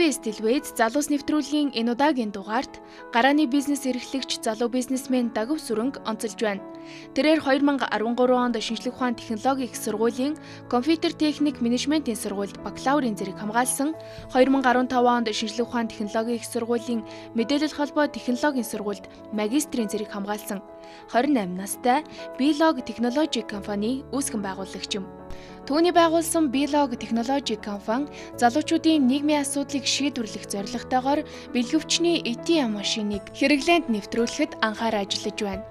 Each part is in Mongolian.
Стилвэйз залуус нэвтрүүлгийн энэ удаагийн дугаарт гарааны бизнес эрхлэгч залуу бизнесмен Б.Дагвасүрэн онцолж байна. Тэрээр 2013 онд шинжлэх ухааны технологийн их сургуулийн компьютер техник менежментийн сургуульд бакалаврын зэрэг хамгаалсан, 2015 онд шинжлэх ухааны технологийн их сургуулийн мэдээлэл холбоо технологийн сургуульд магистрийн зэрэг хамгаалсан, 28 настай BEELOG Technology компанийн үүсгэн байгуулагч юм. Түүний байгуулсан BEELOG Technology компани залуучуудын нийгмийн асуудлыг шийдвэрлэх зорилготойгоор бэлгэвчний ATM машиныг хэрэглээнд нэвтрүүлэхэд анхаарал ажиллаж байна.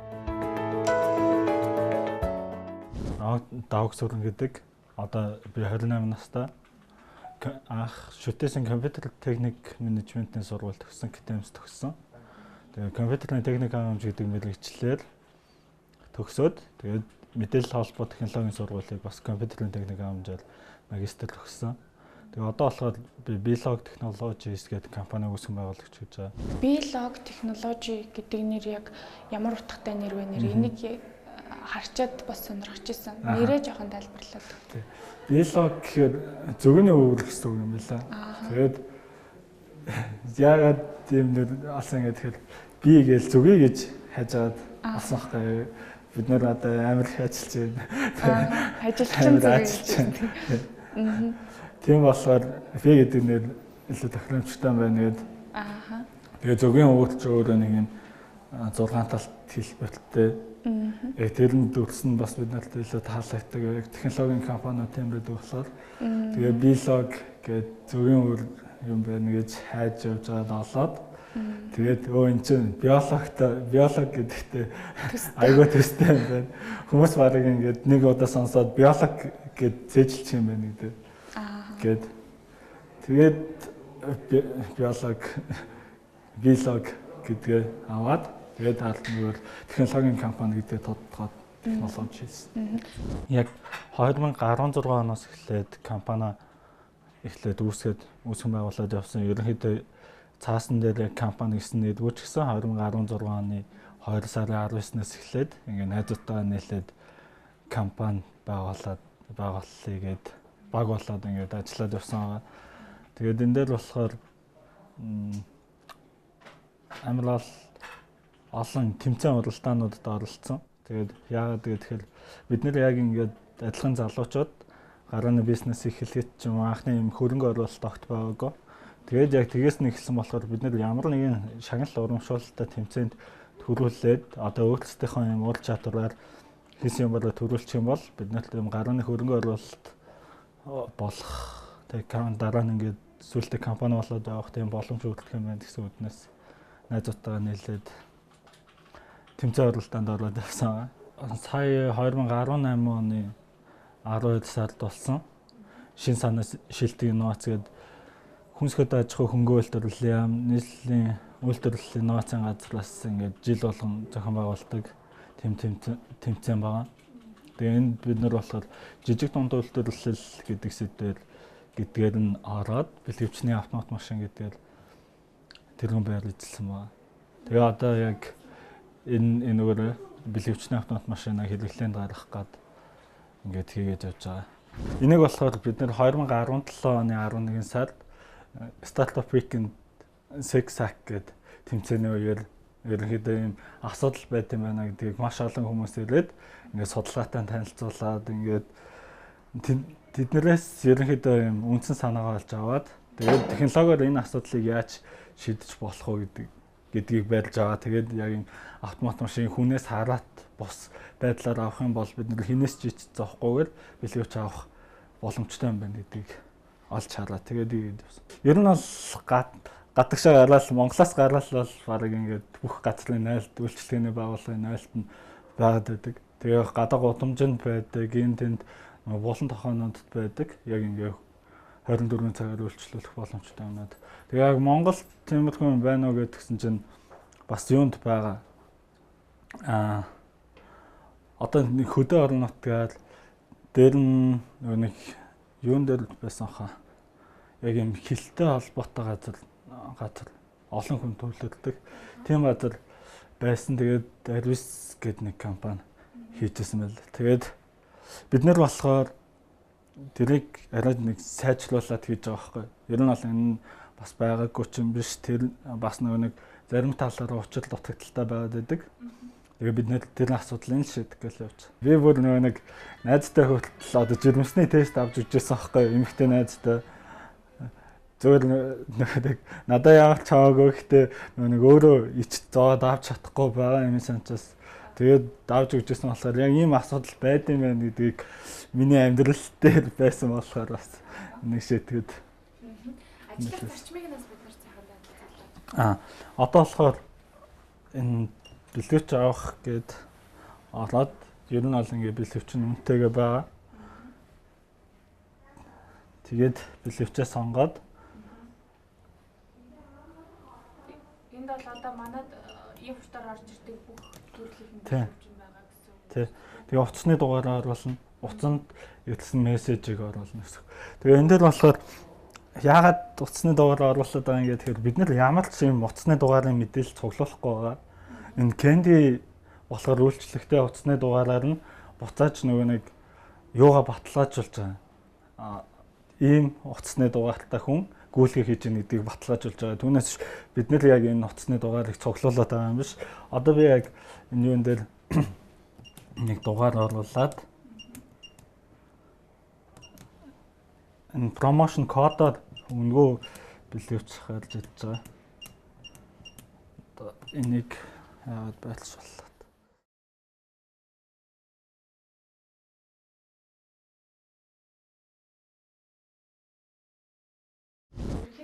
Б.Дагвасүрэн гэдэг одоо би 28 настай анх шүтээсэн компьютер техник менежментийн сургуульд төгссөн, КТМ-с төгссөн. Тэгээ компьютерийн техник хангамж гэдэг мэргэжлэр төгсөөд тэгээд мэдээлэл холбоо технологийн сургуулийг бас компьютерийн техник хангамжаар магистр төгссөн. Тэгээ одоо болохоор би BEELOG Technologies гэдэг компани үүсгэн байгуулагч гэж байгаа. BEELOG Technology гэдэг нэр яг ямар утгатай нэр вэ? Энийг харчаад бас сонирхож ирсэн. Нэрээ жоохон тайлбарлаад. BEELOG гэхээр зөвгөний өвөр гэсэн үг юм байна. Тэгээд яагаад тийм нэр алсан гэхээр би гээл зүгээ гэж хайжаад алсан хэрэг. Бид нэр одоо амар их ажиллаж байна. Ажилчин зүгээ. Тийм болохоор би гэдэг нэр илүү тохиромжтой байна гэдэг. Тэгээ зөвгийн өвөрч өөрөө нэг юм 6 талт хэлбэртэй. Тэр нь дүрсэн бас бид нарт илүү таалагддаг. Яг технологийн компаниуд тиймрээд болохоор тэгээ BEELOG гэдэг зөвгийн өвөр юм байна гэж хайж явж байгаад олоод тэгээд энэ чинь биолог гэдэгтээ айгүй төстэй юм байна. Хүмүүс барыг ингээд нэг удаа сонсоод биолог гэд зээжилчих юм байна гэдэг. Тэгээд BEELOG гэдгээ аваад тэгээд хаалтнаар технологийн компани гэдэг тодтогоод технологи хийсэн. Яг 2016 оноос эхлээд компани үүсгэн байгуулад явсан. Ерөнхийдөө цаасан дээр компани гэсэн нэрвч гэсэн 2016 оны 2 сарын 19-нээс эхлээд ингээд найзуудтайгаа нийлээд компани байгуулъя гээд баг болоод ингээд ажиллаад явсан байгаа. Тэгээд энэ дээр болохоор амар олон тэмцээн уралдаануудад оролцсон. Тэгээд яагаад гэхээр бид нэр яг ингээд адилхан залуучууд гарааны бизнес эхлэхэд ч юм анхны юм хөрөнгө оруулалт огт байгаагүй. Тэгээд яг тэгээс нь эхэлсэн болохоор бид нэр ямар нэгэн шагнал урамшуулалттай тэмцээнд төрүүлээд одоо өөрсдийнхөө юм ур чадвараар хийсэн юм болоо төрүүлчих юм бол бид нарт юм гарааны хөрөнгө оруулалт болох тэгээд дараа нь ингээд сүүлдээ компани болоод явах тийм боломж өгөх юм байна гэсэн үднээс найзуудтайгаа нийлээд тэмцээн уралдаанд ороод явсан. Сая 2018 оны 12 сард болсон шин санаа шилдэг инновац гэдэг хүнсгэд аж ахуй хөнгө үйлдвэрлэлийн нийслэлийн үйлдвэрлэлийн инновацийн газраас ингээд жил болгон зохион байгуулдаг тэмцээн байгаа. Тэгээ энд бид нар болохоор жижиг дунд үйлдвэрлэл гэдэг гэдгээр нь ороод бэлгэвчний автомат машин гэдгээр тэргүүн байр эзэлсэн байна. Тэгээ одоо яг энэ нөгөө бэлгэвчний автомат машинаа хэрэглээнд гаргах гад ингээд хийгээд явж байгаа. Энийг болохоор бид нэр 2017 оны 11 сард Startup Weekend SEC гэдэг тэмцээний үеэр ерөнхийдөө ийм асуудал байт юм байна гэдгийг маш олон хүмүүс ирээд ингээд судалгаатай танилцуулаад ингээд тэднээс ерөнхийдөө ийм үндсэн санаагаа олж аваад тэгээд технологиор энэ асуудлыг яаж шийдэж болох вэ гэдгийг барьж аваа. Тэгээд яг ийм автомат машин хүнээс хараад бус байдлаар авах юм бол бид нэр хинээс ч зовхгүйгээр бэлгэвч авах боломжтой юм байна гэдгийг олж хараа. Тэгээд ийгээд явсан. Ер нь бол гадагшаа гараад Монголоос гараад бол барыг ингээд бүх газрын найлт үйлчлэгээний байгууллагын найлт нь байгаад байдаг. Тэгээ гадаа гудамжинд байдаг, энд булан тохооноодд байдаг. Яг ингээд 24 цагаар үйлчлүүлэх боломжтой юмнууд. Тэгээ яг Монголд тиймэрхүү юм байна уу гэдгсэн чинь бас юунд байгаа. Одоо нэг хөдөө орон нутгаар дээр нь нэг юун дээр байсан хаа. Яг юм хилтэй холбоотой газар олон хүн төлөвлөдөг. Тийм газар байсан. Тэгээд Zaluus гэдэг нэг компани хийжсэн байл. Тэгээд бид нар болохоор тэрийг арай нэг сайжруулад хийж байгаа байхгүй. Ер нь бол энэ бас байгаагүй ч юм биш. Тэр бас нэг зарим талаараа учир дутагдaltaй байгаад байдаг. Тэгээ бид нэр тэр асуудлыг шийдэх гэж явж. Би бүр нэг найзтай хүртэл одоо жирэмсний тест авч үзчихсэн байхгүй эмэгтэй найзтай. Зөвөр нэг надад явах чаагүй гэхдээ нэг өөрөө ич зоод авч чадахгүй байгаа юм санчаас тэгээд давж өгчсэн болохоор яг ийм асуудал байд юм байна гэдгийг миний амьдрал дээр байсан болохоор бас нэг шийтгэд. Ажлын зарчмыг нас бид нар цахилаад. Одоо болохоор энэ бэлгэвч авах гээд ороод ер нь бол ингээ бэлгэвч нь үнэтэйгээ байгаа. Тэгээд бэлгэвчээ сонгоод энд бол одоо манад ийм футаар орж ирдэг бүх төрлийн бэлгэвч байгаа гэсэн үг. Тий. Тэгээ утасны дугаараа оруулна. Утсанд ирсэн мессежийг оруулна гэсэн. Тэгээ энэ дээр болохоор яагаад утасны дугаараа оруулаад байгаа юм гэхээр бид нар ямар ч юм утасны дугаарын мэдээлэл цуглуулахгүй байгаа. Энэ Candy болохоор үйлчлэгтэй утасны дугаараар нь буцааж нөгөө нэг юугаа баталгаажуулж байгаа. Ийм утасны дугаартай хүн гүйлгээ хийж байгаа гэдгийг баталгаажуулж байгаа. Түүнээс бид нэр яг энэ утасны дугаарыг цуглуулад байгаа юм биш. Одоо би яг энэ юун дээр нэг дугаар оруулаад энэ промошн кодоор өнгөө бэлгэвч харж идэж байгаа. Одоо энийг яагаад байлшууллаа.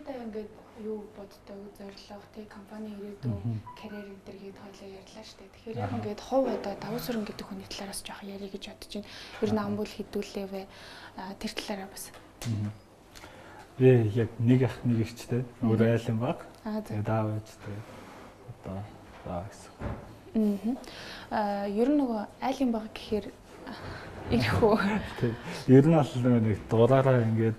Ингээд юу боддог зорилго тий компани ирээдүйн карьер энэ төр гээд хойлоо ярьлаа шүү дээ. Тэгэхээр яг ингээд хов одоо Б.Дагвасүрэн гэдэг хүний талаараас жоох ярих гэж бодож байна. Ер нь амбул хідүүлээвэ тэр талаараа бас. Би яг нэг ах нэг ихчтэй өөр айл юм баг. Тэгээд аав ээжтэй одоо гэсэн. Ер нь нөгөө айлын баг гэхээр ирэхүү. Ер нь бол нэг дураараа ингээд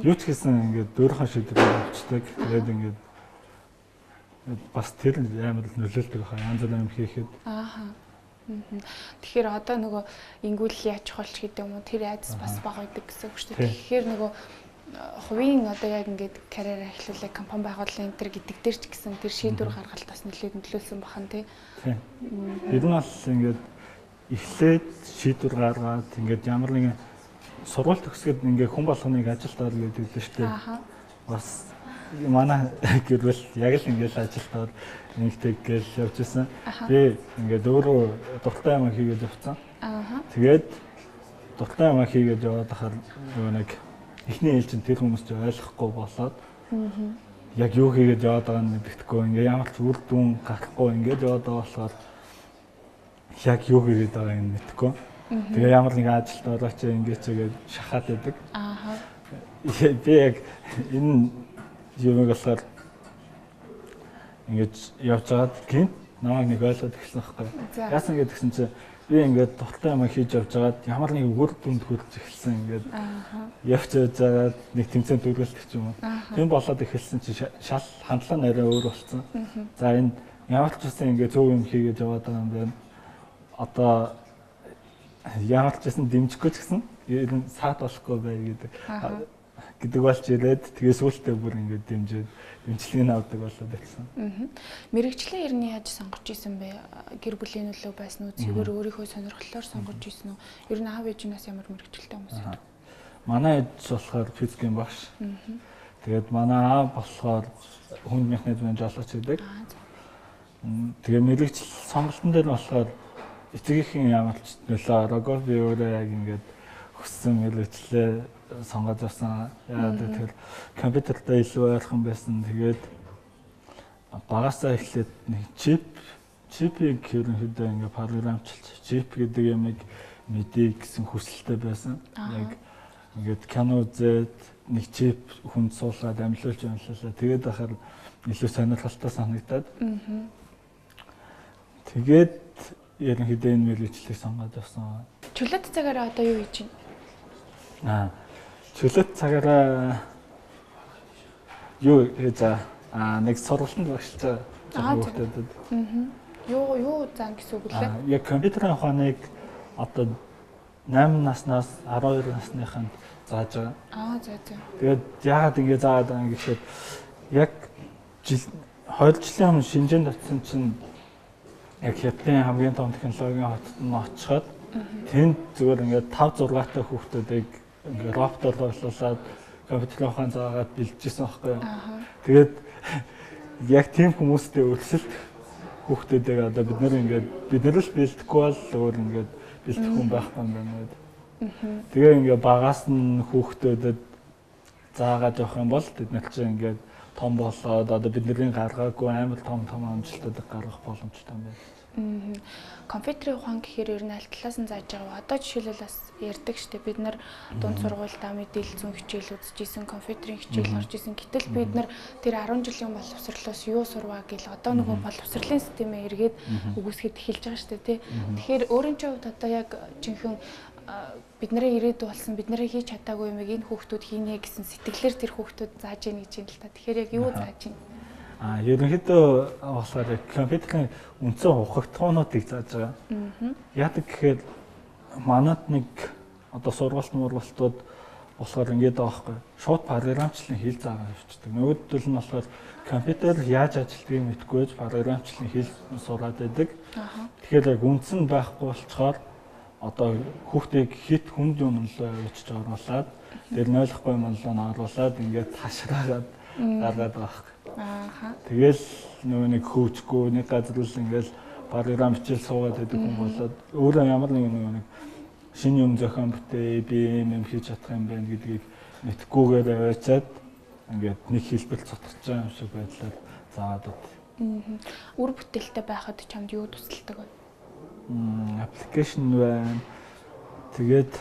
юу ч гэсэн ингээд дөөрхөн шийдвэр авчдаг. Тэгээд ингээд бас тэр амар нөлөөлдөг хаа янз бүр юм хийхэд. Тэгэхээр одоо нөгөө ингүүл яаж холч гэдэг юм уу тэр айдас бас бага байдаг гэсэн үг шүү дээ. Тэгэхээр нөгөө хувийн одоо яг ингээд карьер эхлүүлээ компани байгууллын энэ төр гэдэг дээр ч гэсэн тэр шийдвэр гаргалт бас нөлөөлсөн бахан тий. Ер нь бол ингээд эхлээд шийдвэр гаргаад ингээд ямар нэгэн сургууль төгсгöd ингээд хүн болгоныг ажилд орно гэдэг шүү дээ. Бас манай гэрвэл яг л ингээд ажилд ор нэгтэй гэл явж исэн. Би ингээд өөрөө дуртай юм хийгээд явцсан. Тэгээд дуртай юм хийгээд яваад хахаар нэг эхний ээлжинд тэр хүмүүс ч ойлгохгүй болоод яг юу хийгээд яваад байгааг нь мэддэхгүй ингээд ямар ч үр дүн гарахгүй ингээд яваад байгаа болохоор яг юу хийгээд байгааг нь мэдэхгүй. Тэгээ ямар нэг ажилд орооч ингээд чигээд шахаад байдаг. Би яг энэ юмыг болохоор ингээд явж байгаад гин намайг нэг ойлгоод эхэлсэн байхгүй. Яасан гэдэг гэсэн чинь би ингээд дуртай юм хийж явж байгаад ямар нэг үр дүнд хүрч эхэлсэн ингээд явж байгаад нэг тэмцээнд дөрвөлдөх юм уу. Тийм болоод эхэлсэн чинь шал хандлага нэрээ өөр болсон. За энэ ямар ч үсэн ингээд зөв юм хийгээд яваад байгаа юм байна. Одоо ямар ч үсэн дэмжихгүй ч гэсэн ер нь саад болохгүй бай гэдэг болж ирээд тэгээ сүултээ бүр ингээд дэмжлэгийг авдаг болоод байсан. Мэргэжлийн ер нь яаж сонгож исэн бэ? Гэр бүлийн нөлөө байсан уу? Зүгээр өөрийнхөө сонирхлоор сонгож исэн үү? Ер нь аав ээжнээс ямар мэргэжилтэй хүмүүс вэ? Манай ээж болохоор физикийн багш. Тэгээд манай аав болохоор хүнд механизмын жолооч гэдэг. Тэгээ мэргэжил сонголтын дээр болохоор эцгийнхэн ямар ч нөлөө ороогүй. Би өөрөө яг ингээд хүссэн мэргэжлээ сонгож авсан. Яагаад гэвэл компьютертэй илүү ойрхон байсан. Тэгээд багасаа эхлээд нэг чипийг ерөнхийдөө ингээд програмчилж чип гэдэг юмыг мэдээ гэсэн хүсэлтэй байсан. Яг ингээд кино үзээд нэг чип хүнд суулгаад амьлуулж юмлалаа. Тэгээд ахаар илүү сонирхолтой санагдаад. Тэгээд ерөнхийдөө энэ мэргэжлийг сонгоод авсан. Чөлөөт цагаараа одоо юу хийж байна? Чөлөөт цагаараа юу хийж нэг сургалтанд багшилж байгаа хүмүүстэд. Юу зан гэсэн үг лээ? Яг компьютерийн ухааныг одоо 8 наснаас 12 насныханд зааж байгаа. За. Тэгээд яагаад ингэ заадаг юм гэхээр яг 2 жилийн өмнө Шинжээнд очсон чинь яг Хятадын хамгийн том технологийн хотод нь очиход тэнд зүгээр ингээд 5 6 та хүүхдүүдийг ингээд роботоор боловсруулаад компьютерийн ухаан заагаад бэлдчихсэн байхгүй юу. Тэгээд яг тийм хүмүүстэй өрсөлд хүүхдүүдийг одоо бид нар л бэлдэхгүй бол өөр ингээд бэлдэх хүн байхгүй юм байна гэдэг. Тэгээ ингээд багаас нь хүүхдүүдэд заагаад явах юм бол бид нар чинь ингээд том болоод одоо бидний гаргаагүй амар том амжилтуудыг гаргах боломжтой юм байна. Компьютерийн ухаан гэхээр ер нь аль талаас нь зааж байгаа вэ? Одоо жишээлбэл бас ярьдаг штеп бид нар дунд сургуультай мэдээлэл зүүн хичээл үзчихсэн, компьютерийн хичээл орж исэн. Гэтэл бид нар тэр 10 жилийн боловсролоос юу сурваа гэл одоо нөгөө боловсролын системээ эргээд үгүйсгэхэд эхэлж байгаа штеп тий. Тэгэхээр өөрийн чинь хувьд одоо яг жинхэнэ бидний ирээдүй болсон бидний хийж чадаагүй юмыг энэ хүүхдүүд хийнэ гэсэн сэтгэлээр тэр хүүхдүүд зааж ийн гэж юм л та. Тэгэхээр яг юу зааж ийн? Ерөнхийдөө болохоор компьютерийн үндсэн ухагтхуунуудыг зааж байгаа. Яадаг гэхээр манад нэг одоо сургалтууд болохоор ингээд байгаа байхгүй. Шууд програмчлалын хэл заагаа явуулдаг. Нөгөөдөл нь болохоор компьютер яаж ажилладгийг мэдгүйж програмчлалын хэл сураад байдаг. Тэгэхээр яг үндсэн байхгүй болчоор одоо хүүхдийг хит хүнд юм лөө явуулж оруулаад тэр нойлохгүй юм лөө оруулаад ингээд ташраагаад гаргаад байгаа хэрэг. Тэгэл нөгөө нэг хөөчгүй нэг газар л ингээд програм хичээл суугаад байдаг хүн болоод өөрөө ямар нэг шинэ юм зохион бүтээ би юм хийж чадах юм байна гэдгийг мэдхгүйгээр аваачаад ингээд нэг хэлбэл цотгож байгаа юм шиг байдлаар заагаад байна. Үр бүтээлтэй байхад чамд юу тусалдаг вэ? Аппликейшн байна. Тэгээд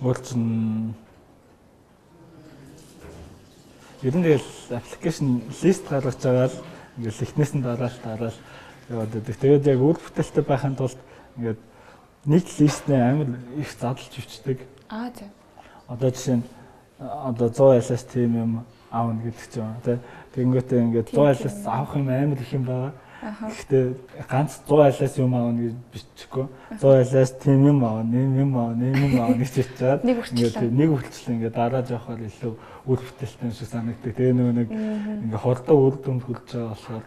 өөрчн ер нь тэгэл аппликейшн лист гаргаж байгаа л ингээл эхнээс нь дараал яваад байдаг. Тэгээд яг үр бүтээлтэй байхын тулд ингээд нэг листнээ амар их задлж өвчдөг. За. Одоо жишээ нь одоо 100 айлаас тийм юм аавна гэдэг ч юм тий. Тэгэнгүүтээ ингээд 100 айлаас авах юм амар их юм байгаа. Гэхдээ ганц 100 айлаас юм аавна гэж бичихгүй. 100 айлаас тийм юм аавна, юм аавна гэж бичээд нэг үргэлжлэн ингээд дарааж явахаар илүү үр бүтээлтэй шиг санагддаг. Тэгээ нэг ингээд хордоо үр дүнд хүрч байгаа болохоор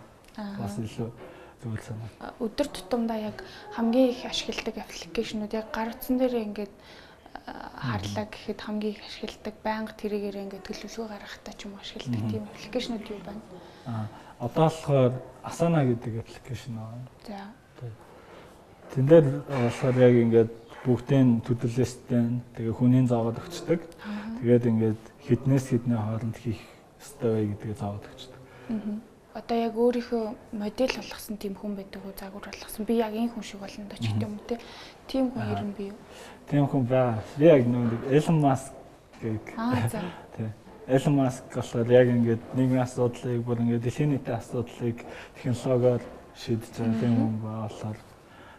бас илүү зүйл санагдав. Өдөр тутамдаа яг хамгийн их ашигладаг аппликейшнүүд яг гар утсан дээр ингээд харлаа гэхэд хамгийн их ашигладаг байнга тэрийгээр ингээд төлөвлөгөө гаргахтаа ч юм ашигладаг тийм аппликейшнүүд юу байна? Одоо болохоор Asana гэдэг аппликейшн байна. За. Тэн дээр болохоор яг ингээд бүгдийн төдөлөстэй тэгээ хүний зоогод өгчдөг. Тэгээд ингээд хэднээс хэдний хооронд хийх ёстой вэ гэдгийг зоогод өгчдөг. Одоо яг өөрийнхөө модель болгосон тийм хүн байдаг уу, загвар болгосон. Би яг энэ хүн шиг болно доо ч гэдэг юм уу те. Тийм хүн ер нь би юу? Тийм хүн баа. Би яг нэг Elon Musk гэх. За. Тий. Elon Musk болохоор яг ингээд нийгмийн асуудлыг бүр ингээд дэлхийн нийтийн асуудлыг технологиор шийдэж байгаа тийм хүн болохоор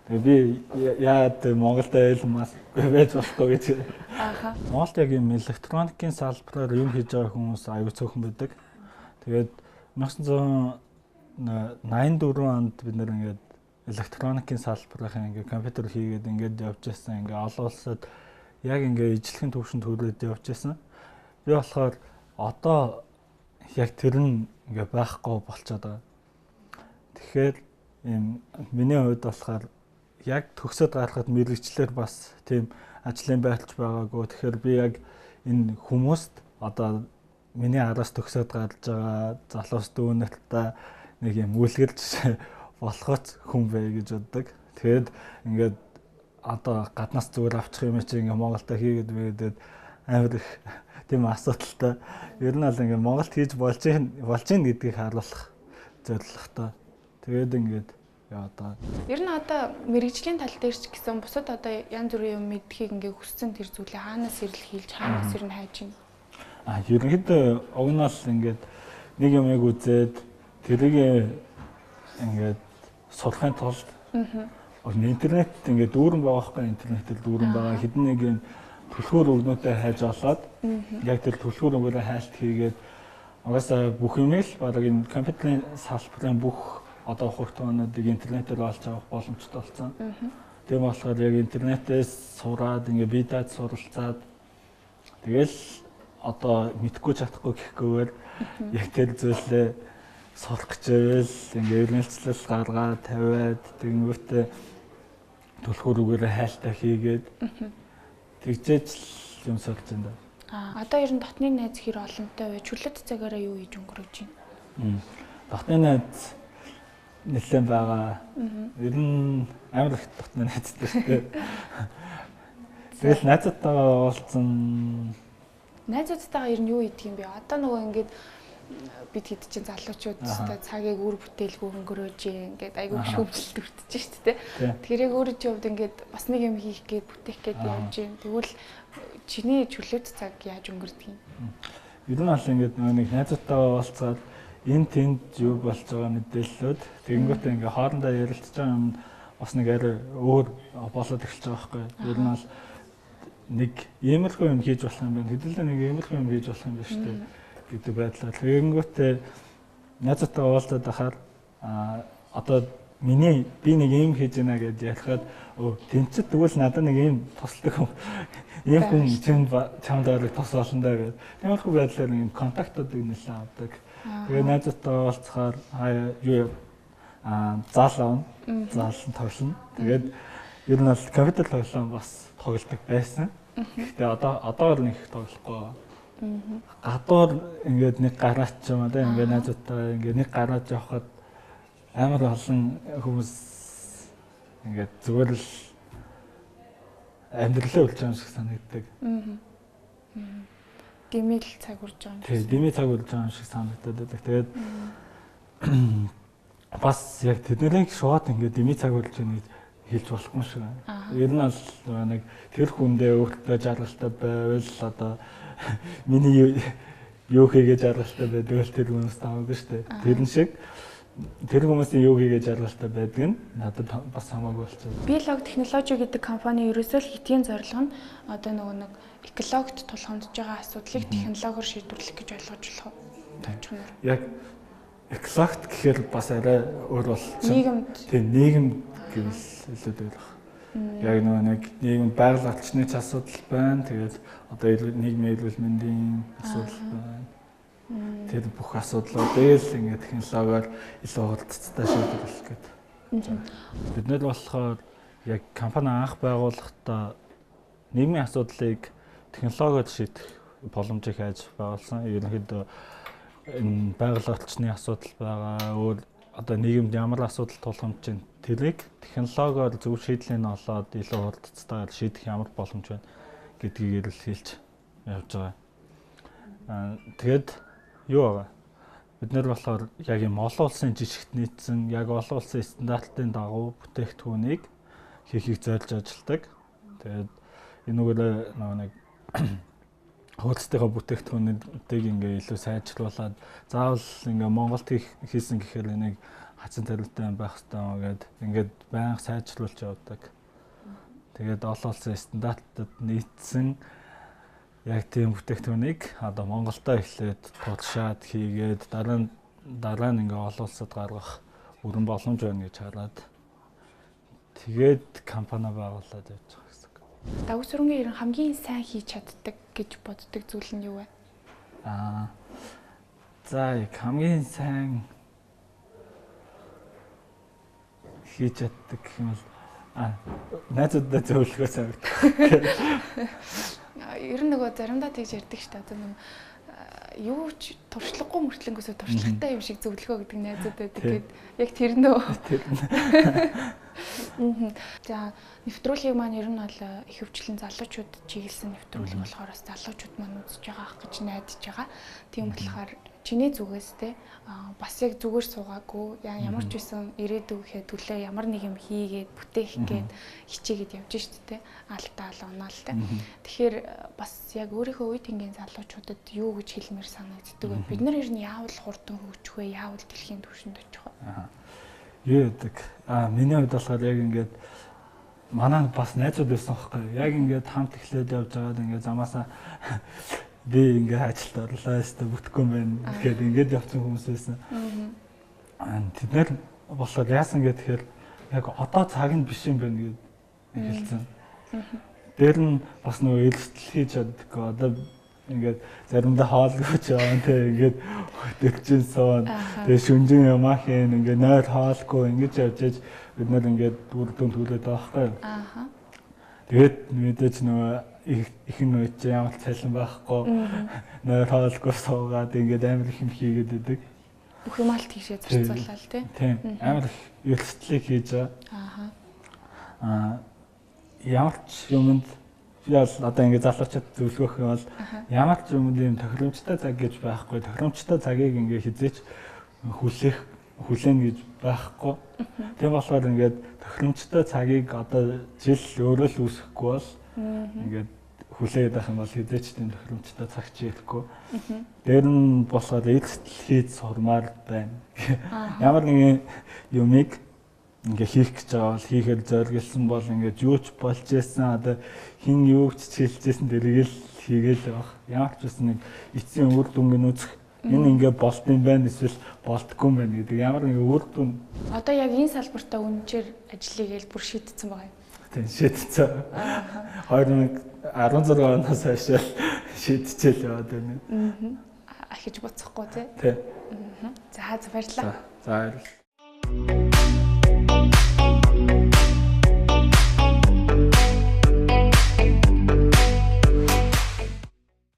тэгээ би яад Монголд Elon Musk байж болохгүй гэж. Монголд яг юм электроникийн салбараар юм хийж байгаа хүмүүс аюул цөөхөн байдаг. Тэгээд 1984 онд бид нэр ингээд электроникийн салбарын ингээд компьютер хийгээд ингээд явж байсан. Ингээд олон улсад яг ингээд ижлэхэн төвшөнд төрөөд явж байсан. Би болохоор одоо яг тэр нь ингээ байхгүй болчиход байгаа. Тэгэхээр ийм миний хувьд болохоор яг төгсөөд гарахад мэрэгчлэр бас тийм ажлын байлч байгаагүй. Тэгэхээр би яг энэ хүмүүст одоо миний араас төгсөөд гарч байгаа залуус дүүнэртээ нэг юм үлгэрж болохоц хүн бай гэж боддог. Тэгээд ингээд одоо гаднаас зүгээр авчих юм чи ингээ Монголда хийгээд байдаг амар их тийм асуудалтай. Ер нь бол ингээ Монголд хийж болж гин гэдгийг харуулах зорилготой. Тэгээд ингээд яваад байгаа. Ер нь одоо мэрэгжлийн тал дээр ч гэсэн бусад одоо янз бүрийн юм мэдхийг ингээ хүссэн тэр зүйлээ хаанаас ирэл хийлж хаанаас ер нь хайж байна. Ерөнхийдөө угнаал ингээд нэг юмыг үзээд тэрийг ингээд сурахын тулд интернет ингээд дүүрэн байгаа хгүй интернетээр дүүрэн байгаа хэдэн нэг юм түлхүүр өгнөдөө хайж олоод яг тэр түлхүүр өгөөрөө хайлт хийгээд угаасаа бүх юм л бараг энэ компьютерийн салбарын бүх одоо ухагтуунуудыг интернетээр олж авах боломжтой болсон. Тийм болохоор яг интернетээс сураад ингээд бие даад суралцаад тэгэл одоо мэдгүй чадахгүй гэхгүйгээр яг тэр зүйлээ сурах гэж байвал ингээ иргэншил гаргаад тавиад тэгэнгүүтээ түлхүүр үгээрээ хайлтаа хийгээд тэгжээж л юм сорж байна. Одоо ер нь дотны найз хэр олонтой вэ? Чөлөөт цагаараа юу хийж өнгөрөөж байна? Дотны найз нэлээд байгаа. Ер нь амар их дотны найзтай шүү дээ. Тэгэл найзтайгаа уулзсан. Найзтайгаа ер нь юу хийдэг юм бэ? Одоо нөгөө ингээд бид хэд чинь залуучуудтай цагийг үр бүтээлгүй өнгөрөөж ингээд айгүй шүүмжлэлт өртөж шүү дээ. Тэгэхээр яг өөрөө чи хувьд ингээд бас нэг юм хийх гээд бүтээх гээд явж юм. Тэгвэл чиний чөлөөт цаг яаж өнгөрдөг юм? Ер нь бол ингээд нэг найзтайгаа уулзаад энэ тэнд юу болж байгаа мэдээллүүд тэгэнгүүтээ ингээд хоорондоо ярилцж байгаа юм бас нэг арай өөр болоод эхэлж байгаа байхгүй. Ер нь бол нэг иймэрхүү юм хийж болох юм байна. Хэдүүлээ нэг иймэрхүү юм хийж болох юм байна шүү дээ гэдэг байдлаар. Тэгэнгүүтээ найзтайгаа уулзаад ахаар одоо би нэг юм хийж байна гэж ярихад тэнцэд тэгвэл надад нэг юм тусалдаг ийм хүн чамд орыг тус болно даа гэдэг. Тиймэрхүү байдлаар юм контактуудыг нэлээд авдаг. Тэгээ найзтайгаа уулзахаар юу заал авна. Заал нь тоглоно. Тэгээд ер нь бол компьютер тоглоом бас тоглодог байсан. Гэхдээ одоор нэг их тоглохгүй. Гадуур ингээд нэг гараач юм аа ингээд найзтайгаа ингээд нэг гараад явхад амар олон хүмүүс ингээд зүгээр л амьдралаа үлж байгаа юм шиг санагддаг. Димэл цаг үрж байгаа юм. Тийм, димэл цаг үрж байгаа юм шиг санагдаад байдаг. Тэгээд бас яг тэднийг шууд ингээд димэл цаг үрж байгаа гэж хэлж болохгүй шиг байна. Ер нь бол нэг тэр хүндээ өөртөө жаргалтай байвал одоо миний юу хийгээ жаргалтай байдаг л тэр хүмүүс таавдаг шүү дээ. Тэрэн шиг тэр хүмүүсийн юу хийгээ жаргалтай байдаг нь надад бас хамаагүй болчихсон. BEELOG технологи гэдэг компани ерөөсөө л хэтийн зорилго нь одоо нөгөө нэг экологт тулгамдж байгаа асуудлыг технологиор шийдвэрлэх гэж ойлгож болох уу? Яг экологт гэхээр бас арай өөр болчихсон. Нийгэмд. Тийм, нийгэм гэвэл илүү байх. Яг нэг нийгэмд байгуулагчны ч асуудал байна. Тэгээд одоо нийгмийн эрүүл мэндийн асуудал байна. Тэр бүх асуудлуудыг л ингээд технологиор илүү хурдцтай шийдвэрлэх гэдэг. Бид нэр болохоор яг компани анх байгуулахдаа нийгмийн асуудлыг технологиор шийдэх боломжийг хайж байгуулсан. Ерөнхийдөө энэ байгуулагчны асуудал байгаа. Өөр одоо нийгэмд ямар асуудал тулгамдж байна. Тэрийг технологиор зөв шийдлийг нь олоод илүү хурдцтайгаар шийдэх ямар боломж байна гэдгийг л хэлж явж байгаа. Тэгээд юу байгаа? Бид нэр болохоор яг юм олон улсын жижигт нийцсэн яг олон улсын стандартын дагуу бүтээгдэхүүнийг хийхийг зорилж ажилладаг. Тэгээд энэгээр нэг хөрөлтөйгөө бүтээгдэхүүнүүдийг ингээ илүү сайжруулад заавал ингээ Монголд хийсэн гэхээр нэг хацсан тариутай байх хэрэгтэй гэдэг ингээд байнга сайжруулж явдаг. Тэгээд олон улсын стандартад нийцсэн яг тийм бүтээгдэхүүнийг одоо Монголдо эхлээд тулшаад хийгээд дараа нь ингээ олон улсад гаргах бүрэн боломж байна гэж хараад тэгээд компани байгуулад явж байгаа гэсэн. Б.Дагвасүрэнгийн ер нь хамгийн сайн хийж чаддаг гэж боддог зүйл нь юу вэ? За яг хамгийн сайн хийж чаддаг гэх юм бол найзуудтай зөвлөгөө тавьдаг. Ер нь нөгөө заримдаа тэгж ярьдаг шүү дээ. Одоо нэг юу ч туршлагагүй мөртлөнгөөсөө туршлагатай юм шиг зөвлөгөө гэдэг найзуудтай тэгээд яг тэр нөө. За нэвтрүүлгийг маань ер нь бол их хөвчлэн залуучууд чиглэсэн нэвтрүүлэг болохоор бас залуучууд маань үзэж байгаа ах гэж найдаж байгаа. Тийм болохоор чиний зүгээс те бас яг зүгээр суугаагүй ямар ч байсан ирээдүйнхээ төлөө ямар нэг юм хийгээд бүтээх гээд хичээгээд явж штэ те алдаал унаал те. Тэгэхээр бас яг өөрийнхөө үе тэнгийн залуучуудад юу гэж хэлмээр санагддаг вэ? Бид нар ер нь яавал хурдан хөгжих вэ? Яавал дэлхийн түвшинд очих вэ? Юу гэдэг? Миний хувьд болохоор яг ингээд манай бас найзууд байсан байхгүй. Яг ингээд хамт эхлээд явж байгаад ингээд замаасаа би ингээд ажилд орлоо өстө бүтэхгүй юм байна гэхэд ингээд явсан хүмүүс байсан. Тэд нэр болохоор яасан гэхээр яг одоо цаг нь биш юм байна гэж хэлсэн. Дээр нь бас нөгөө эрсдэл хийж чаддаггүй. Одоо ингээд заримдаа хоолгож яваа те ингээд хөдөлгчэн суун тэгээ шүнжин ямаа хийн ингээд нойр хоолгүй ингэж явж иж бид нар ингээд дүр дүн төлөөд байгаа байхгүй. Тэгээд мэдээж нөгөө их нь үеч ямар цалин байхгүй нойр хоолгүй суугаад ингээд амар их юм хийгээд идэг. Бүх юм алт хийшээ зарцууллаа л тий. Тийм. Амар их эрсдлийг хийж байгаа. Ямар ч юмд ял одоо ингээд залуучууд зөвлөгөөх юм бол ямар ч юмд юм тохиромжтой цаг гэж байхгүй. Тохиромжтой цагийг ингээд хизээч хүлээн гэж байхгүй. Тийм болохоор ингээд тохиромжтой цагийг одоо жил өөрөө л үүсэхгүй бол ингээд хүлээгээд байх юм бол хизээч тийм тохиромжтой цаг чи ирэхгүй. Дээр нь болохоор эцэтэл хийж сурмаар байна. Ямар нэгэн юмыг ингээ хийх гэж байгаа бол хийхээр зориулсан бол ингээ юу ч болж ийсэн одоо хин юу ч хэлжсэн дэрийг л хийгээл байх. Ямар ч үсэн нэг эцсийн үр дүнгийн үзэх энэ ингээ болт юм байна эсвэл болтгүй юм байна гэдэг ямар нэг үр дүн. Одоо яг энэ салбартаа үнэхээр ажлыг л бүр шийдсэн байгаа юм. Тийм шийдсэн. 2016 оноос хойш шийдчихэл яваад байна. Ахиж буцахгүй тий. Тий. За баярлалаа. За баярлалаа.